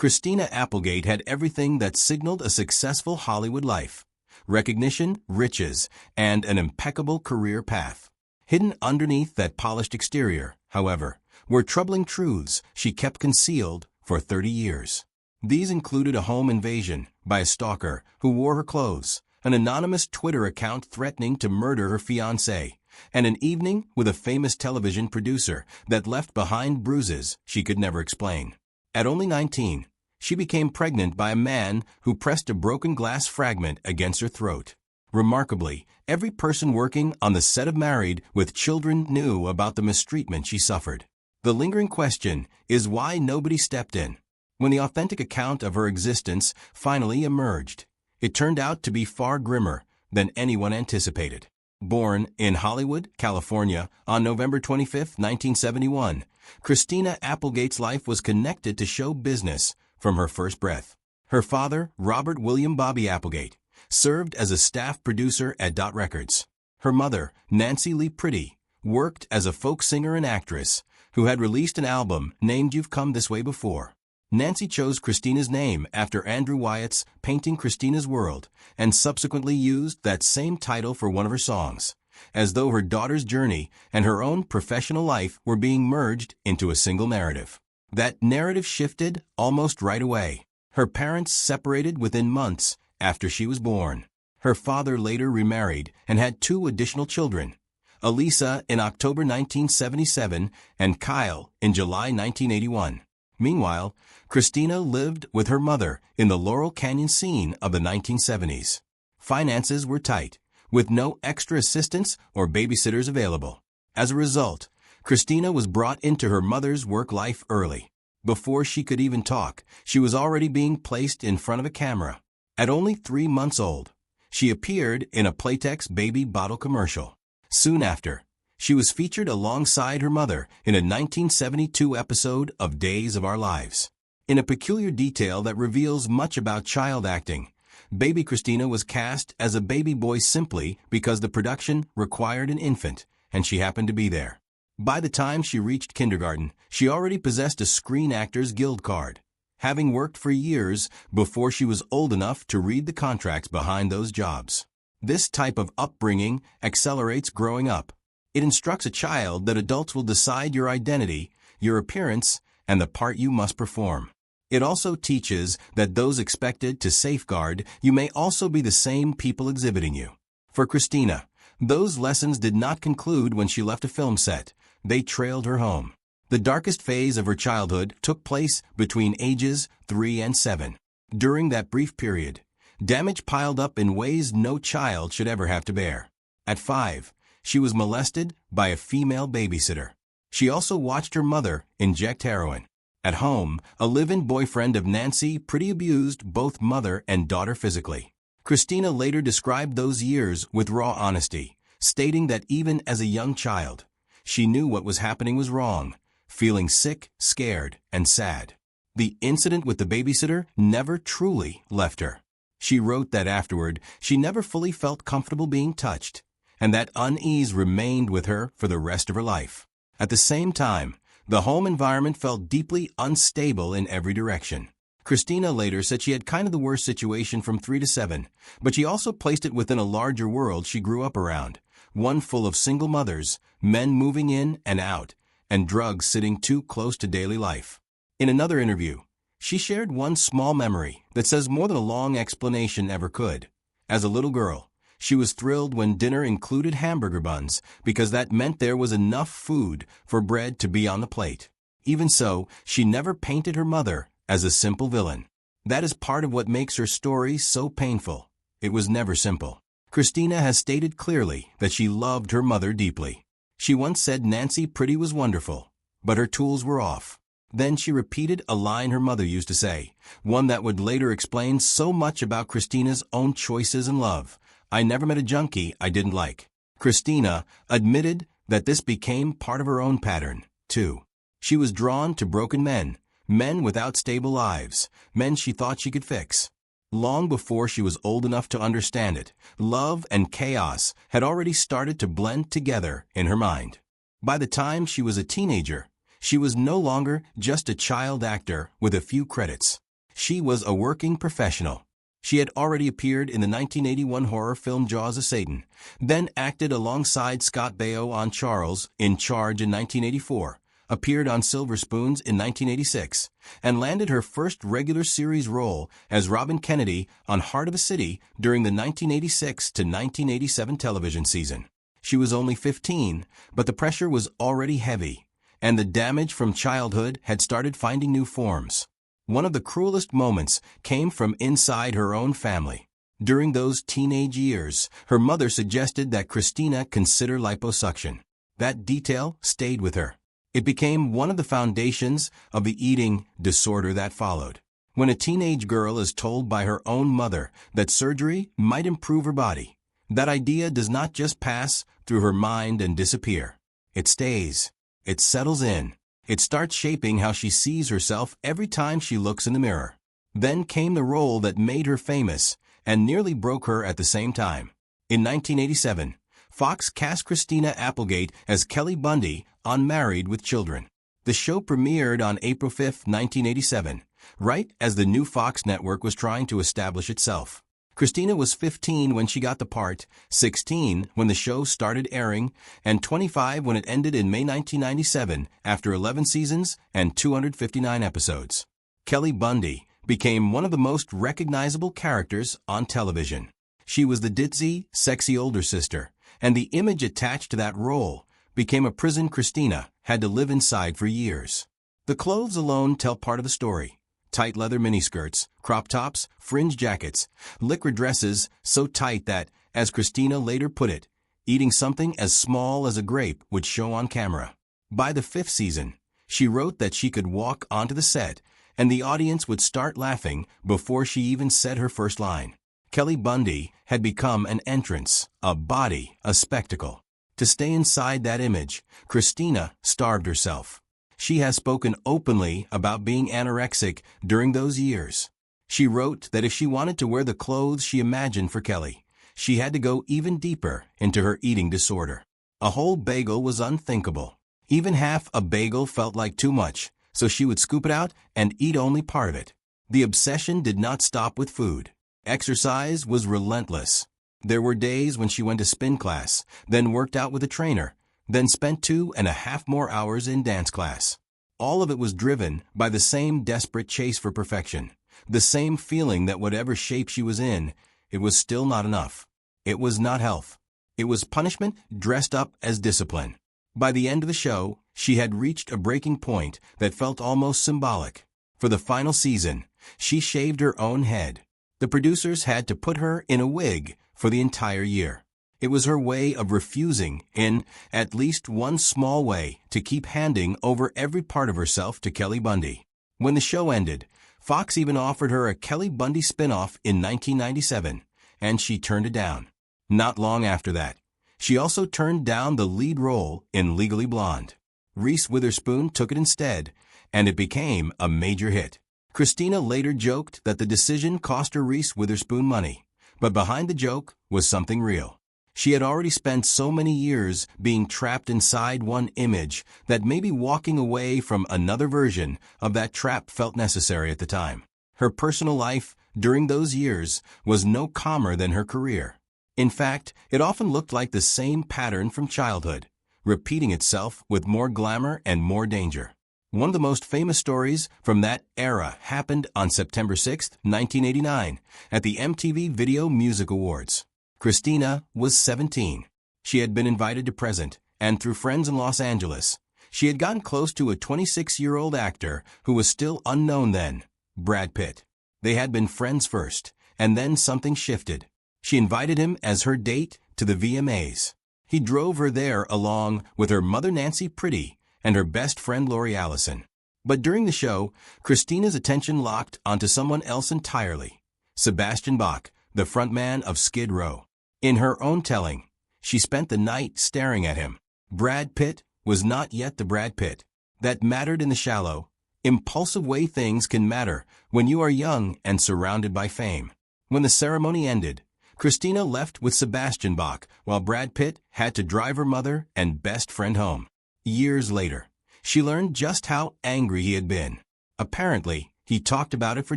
Christina Applegate had everything that signaled a successful Hollywood life: recognition, riches, and an impeccable career path. Hidden underneath that polished exterior, however, were troubling truths she kept concealed for 30 years. These included a home invasion by a stalker who wore her clothes, an anonymous Twitter account threatening to murder her fiancé, and an evening with a famous television producer that left behind bruises she could never explain. At only 19, she became pregnant by a man who pressed a broken glass fragment against her throat. Remarkably, every person working on the set of Married with Children knew about the mistreatment she suffered. The lingering question is why nobody stepped in. When the authentic account of her existence finally emerged, it turned out to be far grimmer than anyone anticipated. Born in Hollywood, California, on November 25, 1971, Christina Applegate's life was connected to show business from her first breath. Her father, Robert William Bobby Applegate, served as a staff producer at Dot Records. Her mother, Nancy Lee Pretty, worked as a folk singer and actress who had released an album named You've Come This Way Before. Nancy chose Christina's name after Andrew Wyatt's painting Christina's World and subsequently used that same title for one of her songs, as though her daughter's journey and her own professional life were being merged into a single narrative. That narrative shifted almost right away. Her parents separated within months after she was born. Her father later remarried and had 2 additional children, Elisa in October 1977 and Kyle in July 1981. Meanwhile, Christina lived with her mother in the Laurel Canyon scene of the 1970s. Finances were tight, with no extra assistants or babysitters available. As a result, Christina was brought into her mother's work life early. Before she could even talk, she was already being placed in front of a camera. At only 3 months old, she appeared in a Playtex baby bottle commercial. Soon after, she was featured alongside her mother in a 1972 episode of Days of Our Lives. In a peculiar detail that reveals much about child acting, baby Christina was cast as a baby boy simply because the production required an infant, and she happened to be there. By the time she reached kindergarten, she already possessed a Screen Actors Guild card, having worked for years before she was old enough to read the contracts behind those jobs. This type of upbringing accelerates growing up. It instructs a child that adults will decide your identity, your appearance, and the part you must perform. It also teaches that those expected to safeguard you may also be the same people exhibiting you. For Christina, those lessons did not conclude when she left a film set. They trailed her home. The darkest phase of her childhood took place between ages 3 and 7. During that brief period, damage piled up in ways no child should ever have to bear. At 5, she was molested by a female babysitter. She also watched her mother inject heroin. At home, a live-in boyfriend of Nancy Pretty abused both mother and daughter physically. Christina later described those years with raw honesty, stating that even as a young child, she knew what was happening was wrong, feeling sick, scared, and sad. The incident with the babysitter never truly left her. She wrote that afterward, she never fully felt comfortable being touched, and that unease remained with her for the rest of her life. At the same time, the home environment felt deeply unstable in every direction. Christina later said she had kind of the worst situation from 3 to 7, but she also placed it within a larger world she grew up around, one full of single mothers, men moving in and out, and drugs sitting too close to daily life. In another interview, she shared one small memory that says more than a long explanation ever could. As a little girl, she was thrilled when dinner included hamburger buns because that meant there was enough food for bread to be on the plate. Even so, she never painted her mother as a simple villain. That is part of what makes her story so painful. It was never simple. Christina has stated clearly that she loved her mother deeply. She once said Nancy Pretty was wonderful, but her tools were off. Then she repeated a line her mother used to say, one that would later explain so much about Christina's own choices in love. I never met a junkie I didn't like. Christina admitted that this became part of her own pattern, too. She was drawn to broken men, men without stable lives, men she thought she could fix. Long before she was old enough to understand it, love and chaos had already started to blend together in her mind. By the time she was a teenager, she was no longer just a child actor with a few credits. She was a working professional. She had already appeared in the 1981 horror film Jaws of Satan, then acted alongside Scott Baio on Charles in Charge in 1984, appeared on Silver Spoons in 1986, and landed her first regular series role as Robin Kennedy on Heart of a City during the 1986 to 1987 television season. She was only 15, but the pressure was already heavy, and the damage from childhood had started finding new forms. One of the cruelest moments came from inside her own family. During those teenage years, her mother suggested that Christina consider liposuction. That detail stayed with her. It became one of the foundations of the eating disorder that followed. When a teenage girl is told by her own mother that surgery might improve her body, that idea does not just pass through her mind and disappear. It stays. It settles in. It starts shaping how she sees herself every time she looks in the mirror. Then came the role that made her famous and nearly broke her at the same time. In 1987, Fox cast Christina Applegate as Kelly Bundy on Married with Children. The show premiered on April 5, 1987, right as the new Fox network was trying to establish itself. Christina was 15 when she got the part, 16 when the show started airing, and 25 when it ended in May 1997 after 11 seasons and 259 episodes. Kelly Bundy became one of the most recognizable characters on television. She was the ditzy, sexy older sister, and the image attached to that role became a prison Christina had to live inside for years. The clothes alone tell part of the story. Tight leather miniskirts, crop tops, fringe jackets, liquid dresses so tight that, as Christina later put it, eating something as small as a grape would show on camera. By the 5th season, she wrote that she could walk onto the set and the audience would start laughing before she even said her first line. Kelly Bundy had become an entrance, a body, a spectacle. To stay inside that image, Christina starved herself. She has spoken openly about being anorexic during those years. She wrote that if she wanted to wear the clothes she imagined for Kelly, she had to go even deeper into her eating disorder. A whole bagel was unthinkable. Even half a bagel felt like too much, so she would scoop it out and eat only part of it. The obsession did not stop with food. Exercise was relentless. There were days when she went to spin class, then worked out with a trainer, then spent 2.5 more hours in dance class. All of it was driven by the same desperate chase for perfection, the same feeling that whatever shape she was in, it was still not enough. It was not health. It was punishment dressed up as discipline. By the end of the show, she had reached a breaking point that felt almost symbolic. For the final season, she shaved her own head. The producers had to put her in a wig for the entire year. It was her way of refusing, in at least one small way, to keep handing over every part of herself to Kelly Bundy. When the show ended, Fox even offered her a Kelly Bundy spinoff in 1997, and she turned it down. Not long after that, she also turned down the lead role in Legally Blonde. Reese Witherspoon took it instead, and it became a major hit. Christina later joked that the decision cost her Reese Witherspoon money, but behind the joke was something real. She had already spent so many years being trapped inside one image that maybe walking away from another version of that trap felt necessary at the time. Her personal life during those years was no calmer than her career. In fact, it often looked like the same pattern from childhood, repeating itself with more glamour and more danger. One of the most famous stories from that era happened on September 6, 1989, at the MTV Video Music Awards. Christina was 17. She had been invited to present, and through friends in Los Angeles, she had gotten close to a 26-year-old actor who was still unknown then, Brad Pitt. They had been friends first, and then something shifted. She invited him as her date to the VMAs. He drove her there along with her mother Nancy Pretty and her best friend Lori Allison. But during the show, Christina's attention locked onto someone else entirely, Sebastian Bach, the frontman of Skid Row. In her own telling, she spent the night staring at him. Brad Pitt was not yet the Brad Pitt that mattered in the shallow, impulsive way things can matter when you are young and surrounded by fame. When the ceremony ended, Christina left with Sebastian Bach while Brad Pitt had to drive her mother and best friend home. Years later, she learned just how angry he had been. Apparently, He talked about it for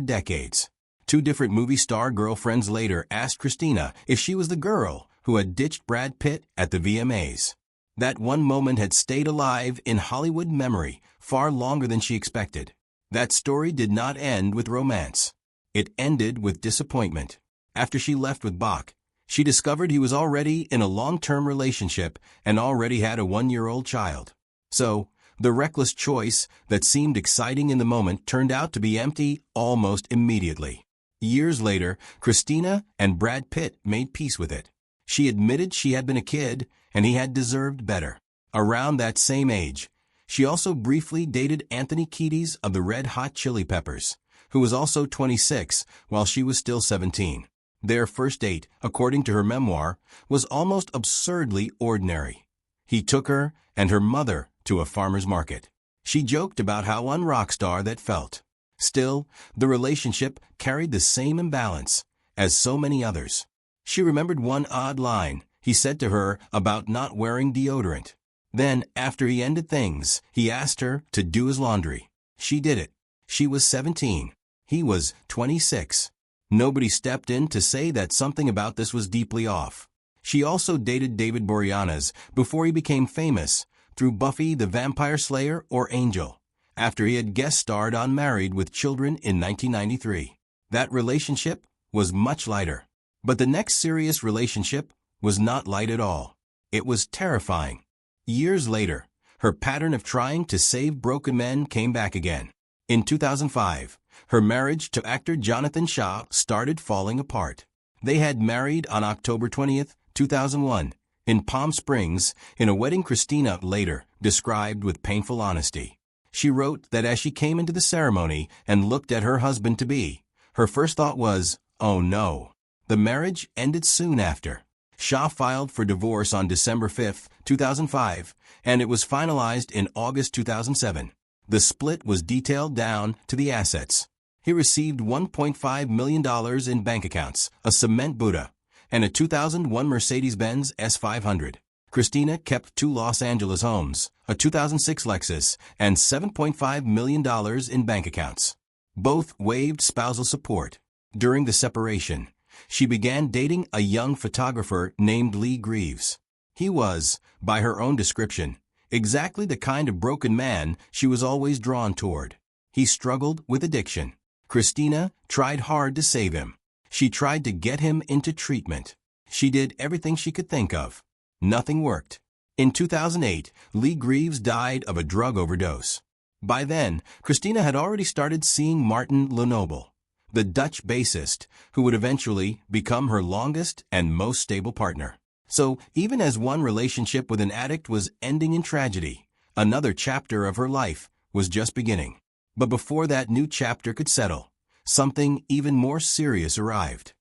decades. Two different movie star girlfriends later asked Christina if she was the girl who had ditched Brad Pitt at the VMAs. That one moment had stayed alive in Hollywood memory far longer than she expected. That story did not end with romance. It ended with disappointment. After she left with Bach, she discovered he was already in a long-term relationship and already had a 1-year-old child. So, the reckless choice that seemed exciting in the moment turned out to be empty almost immediately. Years later, Christina and Brad Pitt made peace with it. She admitted she had been a kid and he had deserved better. Around that same age, she also briefly dated Anthony Kiedis of the Red Hot Chili Peppers, who was also 26 while she was still 17. Their first date, according to her memoir, was almost absurdly ordinary. He took her and her mother to a farmer's market. She joked about how un-rockstar that felt. Still, the relationship carried the same imbalance as so many others. She remembered one odd line he said to her about not wearing deodorant. Then, after he ended things, he asked her to do his laundry. She did it. She was 17. He was 26. Nobody stepped in to say that something about this was deeply off. She also dated David Boreanaz before he became famous through Buffy the Vampire Slayer or Angel, after he had guest starred on Married with Children in 1993. That relationship was much lighter. But the next serious relationship was not light at all. It was terrifying. Years later, her pattern of trying to save broken men came back again. In 2005, her marriage to actor Jonathan Shaw started falling apart. They had married on October 20th, 2001, in Palm Springs, in a wedding Christina later described with painful honesty. She wrote that as she came into the ceremony and looked at her husband-to-be, her first thought was, "Oh no." The marriage ended soon after. Shaw filed for divorce on December 5, 2005, and it was finalized in August 2007. The split was detailed down to the assets. He received $1.5 million in bank accounts, a cement Buddha, and a 2001 Mercedes-Benz S500. Christina kept 2 Los Angeles homes, a 2006 Lexus, and $7.5 million in bank accounts. Both waived spousal support. During the separation, she began dating a young photographer named Lee Greaves. He was, by her own description, exactly the kind of broken man she was always drawn toward. He struggled with addiction. Christina tried hard to save him. She tried to get him into treatment. She did everything she could think of. Nothing worked. In 2008, Lee Greaves died of a drug overdose. By then, Christina had already started seeing Martin Lenoble, the Dutch bassist who would eventually become her longest and most stable partner. So, even as one relationship with an addict was ending in tragedy, another chapter of her life was just beginning. But before that new chapter could settle, something even more serious arrived.